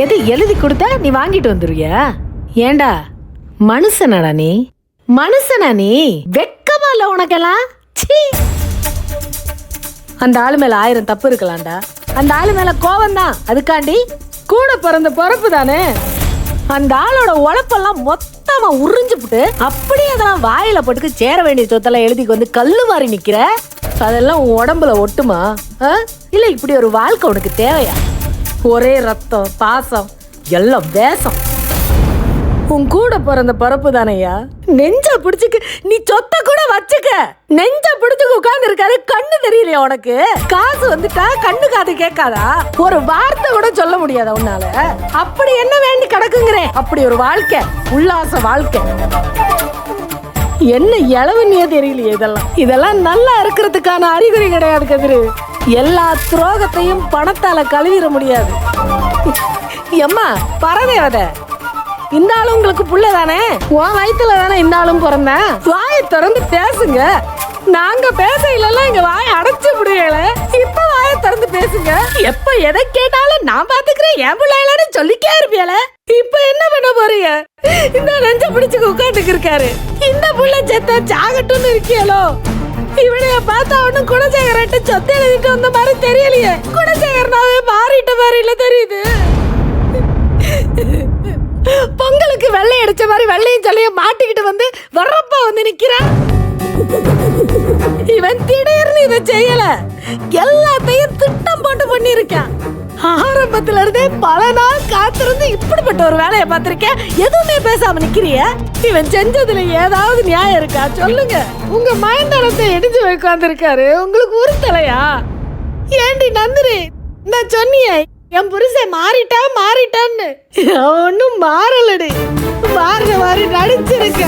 எது எழுதி கொடுத்தா நீ வாங்கிட்டு வந்துருவியா? ஏண்டா மனுஷனடா நீ? மனுஷனா நீ? வெக்கமா இல்ல உனக்கெல்லாம்? சீ! அந்த ஆளு மேல 1000 தப்பு இருக்கலாம்டா. அந்த ஆளு மேல கோவம் தான். அதுக்காண்டி கூட பிறந்த பொறப்பு தானே. அந்த ஆளோட உழைப்பெல்லாம் மொத்தமா உறிஞ்சுப்புட்டு அப்படியே அதெல்லாம் வாயில போட்டுக்கு சேர வேண்டிய சொத்தெல்லாம் எழுதிக்கு வந்து கல்லு மாறி நிக்கிற. அதெல்லாம் உன் உடம்புல ஒட்டுமா? இல்ல இப்படி ஒரு வாழ்க்கை உனக்கு தேவையா? ஒரே ரத்தம் பாசம் எல்லாம் வேஷம். உன் கூட பிறந்த பரப்பு தானையா. நெஞ்ச பிடிச்சுக்கு நீ சொத்த கூட வச்சுக்க. நெஞ்ச பிடிச்சுக்கு உட்கார்ந்து இருக்காரு. கண்ணு தெரியலையா உனக்கு? காசு வந்துட்டா கண்ணு காது கேட்காதா? ஒரு வார்த்தை கூட சொல்ல முடியாதா உன்னால? அப்படி என்ன வேண்டி கிடக்குங்கிறேன். அப்படி ஒரு வாழ்க்கை, உல்லாச வாழ்க்கை. என்ன இளவனியே தெரியலையே. இதெல்லாம் நல்லா இருக்கிறதுக்கான அறிகுறி கிடையாது கதிரு. எல்லா துரோகத்தையும் பணத்தால கழுவிட முடியாது. எம்மா பரதேவதை, இந்த ஆளும் உங்களுக்கு புள்ள தானே? உன் வயிற்றுல தானே இந்த ஆளும் பிறந்தேன். வாயை திறந்து பேசுங்க. நாங்க பேச இல்லைன்னா எங்க வாயை அடைச்சு முடியல. இப்ப வாயை திறந்து பேசுங்க. எப்ப எதை கேட்டாலும் நான் பாத்துக்கிறேன் என் பிள்ளைன்னு சொல்லிக்கே இருப்பியல. இப்ப என்ன பண்ண போறீங்க? இந்த நெஞ்ச பிடிச்சு உட்காந்துக்கு இருக்காரு. இந்த புள்ள செத்த சாகட்டும்னு இருக்கியலோ? இவனைய பார்த்தா ஒன்னும் குணசேகரட்டு சொத்து எழுதிட்டு வந்த மாதிரி தெரியலையே. குணசேகரனாவே மாறிட்ட மாதிரி இல்ல தெரியுது. பொங்கலுக்கு வெள்ளை அடிச்ச மாதிரி வெள்ளையும் சொல்லியும் மாட்டிக்கிட்டு வந்து வர்றப்ப வந்து நிக்கிறான். இவன் திடீர்னு இதை செய்யல. எல்லாத்தையும் திட்டம் போட்டு பண்ணிருக்கான். ஆரம்பத்துல இருந்தே பல நாள் காத்திருந்து இப்படிப்பட்ட ஒரு வேலையை பார்த்திருக்கேன். எதுவுமே பேசாம நிக்கிறிய. இவன் செஞ்சதுல ஏதாவது நியாயம் இருக்கா சொல்லுங்க. உங்க மயந்தளத்தை இடிஞ்சு வைக்காந்திருக்காரு. உங்களுக்கு உறுத்தலையா? ஏண்டி நந்திரி நான் சொன்னியே என் புருஷன் மாறிட்டான்னு. ஒன்னும் மாறலடி. மாறி நடிச்சிருக்க.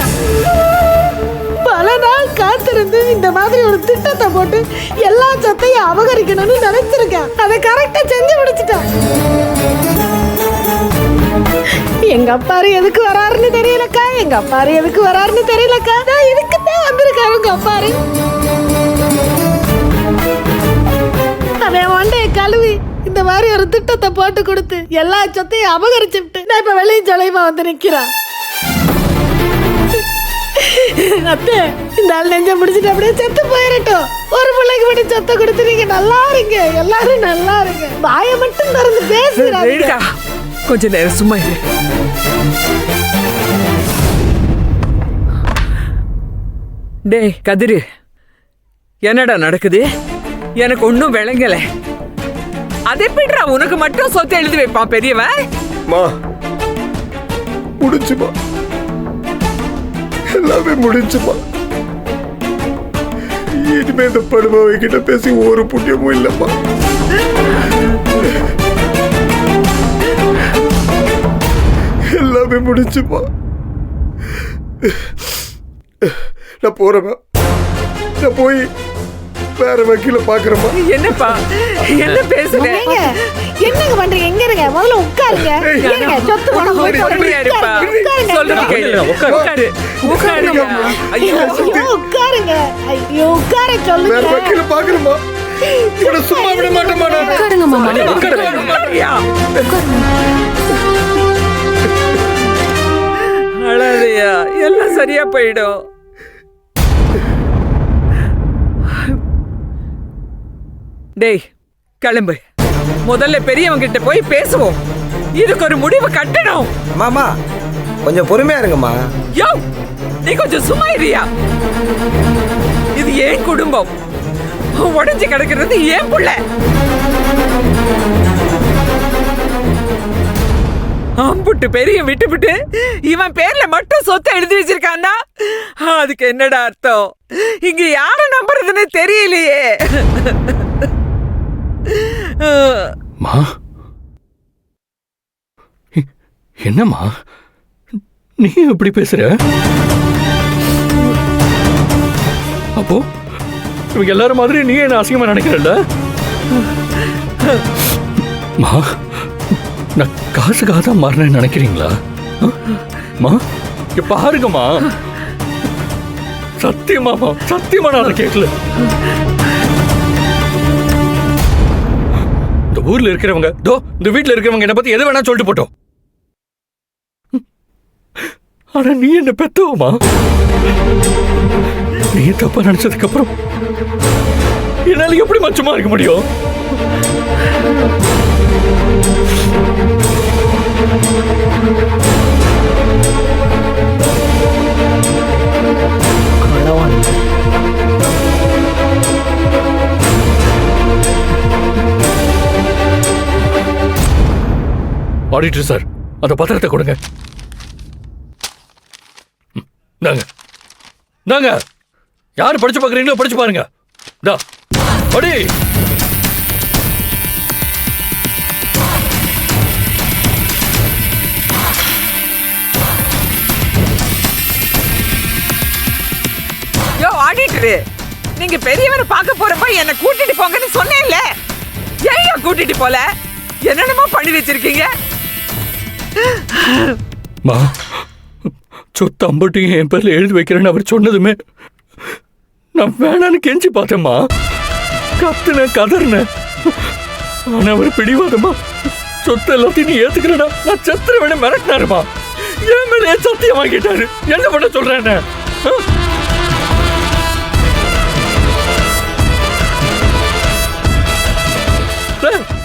பல நாள் காத்திருந்து இந்த மாதிரி ஒரு திட்டத்தை போட்டு எல்லா சொத்தையும் அபகரிக்கணும்னு நினைச்சிருக்கேன். அதை கரெக்டா செஞ்சு முடிச்சிட்டான். எங்க அப்பாரு எதுக்கு வராருன்னு தெரியலக்கா. நான் இதுக்குத்தான் வந்திருக்காரு உங்க அப்பாரு. அவன் ஒன்றைய கழுவி இந்த மாதிரி ஒரு திட்டத்தை போட்டு கொடுத்து எல்லா சொத்தையும் அபகரிச்சுட்டு நான் இப்ப வெளியும் ஜலையுமா வந்து நிக்கிறான். அத்தை இந்த ஆள் நெஞ்ச முடிச்சுட்டு அப்படியே செத்து போயிடட்டும். ஒரு பிள்ளைக்கு மட்டும் சொத்தை கொடுத்து நீங்க நல்லா இருங்க. எல்லாரும் நல்லா இருங்க. வாயை மட்டும் திறந்து பேசுறாங்க. கொஞ்ச நேரம் சும்மா இரு. டேய் கதிரு, என்னடா நடக்குது? எனக்கு ஒன்னும் விளங்கல. அதே பின்றா உனக்கு மட்டும் சொத்தை எழுதி வைப்பான் பெரியவன். முடிச்சுமா, எல்லாமே முடிச்சுமா. இனிமே இந்த படுபாவை கிட்ட பேசி ஒரு புண்ணியமும் இல்லம்மா. எல்லாமே முடிச்சுமா. நான் போறேன். நான் போய் வேற வக்கீல பாக்குறமா. என்னப்பா என்ன பேசுற? என்னங்க பண்றீங்க? எங்க இருங்க? முதல்ல உட்காருங்க. ஏங்க சொத்து பணம் பொறுமையா இருப்பா. சொல்லுங்க கேளு. உட்காரு. ஐயோ உட்காருங்க. ஐயோ உட்கார சொல்லுங்க. வேற வக்கீல பாக்குறமா. இவனை சும்மா விட மாட்டேமா. உட்காருங்க மாமா. அழாதையா, எல்லாம் சரியா போயிடும். டேய் கிளம்பு. முதல்ல பெரியவங்க கிட்ட போய் பேசுவோம். இதுக்கு ஒரு முடிவு கட்டணும். மாமா கொஞ்சம் பொறுமையா இருங்கம்மா. யோ நீ கொஞ்சம் சும்மா இருயா. இது ஏன் குடும்பம். உடைஞ்சு கிடக்கிறது ஏன் புள்ள. அம்புட்டு பெரிய விட்டுவிட்டு இவன் பேர்ல மட்டும் சொத்தை எழுதி வச்சிருக்கான்னா அதுக்கு என்னடா அர்த்தம்? இங்க யார நம்புறதுன்னு தெரியலையே. மா என்னம்மா நீ எப்படி பேசுற? அப்போ இவங்க எல்லாரும் மாதிரி நீ என்ன அசிங்கமா நினைக்கிறல்ல? மா நான் காசுக்காக தான் மாறினேன்னு நினைக்கிறீங்களா? மா பாருங்கம்மா, சத்தியமாமா சத்தியமா நான் அதை கேட்கல. ஊர்ல இருக்கிறவங்க இந்த வீட்டுல இருக்கிறவங்க என்ன பத்தி எது வேணா சொல்லிட்டு போட்டோம். ஆனா நீ என்ன பெத்தவமா? நீ தப்பா நினைச்சதுக்கு அப்புறம் என்னால எப்படி மச்சமா இருக்க முடியும்? ஆடிட்டர் சார், அந்த பத்திரத்தை கொடுங்க. நாங்க யாரு படிச்சு பாக்குறீங்களோ படிச்சு பாருங்க. படி. யோ ஆடிட்டரு, நீங்க பெரியவரை பார்க்க போறப்ப என்ன கூட்டிட்டு போங்கன்னு சொன்னேன்ல, ஏன் கூட்டிட்டு போல? என்னென்னமோ பண்ணி வச்சிருக்கீங்க. மா, சொத்து அம்பட்டையும் என் பேர்ல எழுதி வைக்கிறேன்னு அவர் சொன்னதுமே நான் வேணான்னு கெஞ்சி பார்த்தேம்மா. கத்துன கதர்ன. ஆனா அவர் பிடிவாதமா சொத்து எல்லாத்தையும் நீ ஏத்துக்கிறடா, நான் செத்துற வேணா மிரட்டினாருமா. என் மேலே சத்தியம் வாங்கிட்டாரு. என்ன பண்ண சொல்றேன்?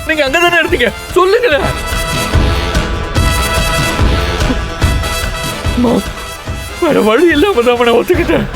நீங்க அங்கதானே இருந்தீங்க, சொல்லுங்களேன். வேற வழி இல்லாம தான் நான் ஒத்துக்கிட்டேன்.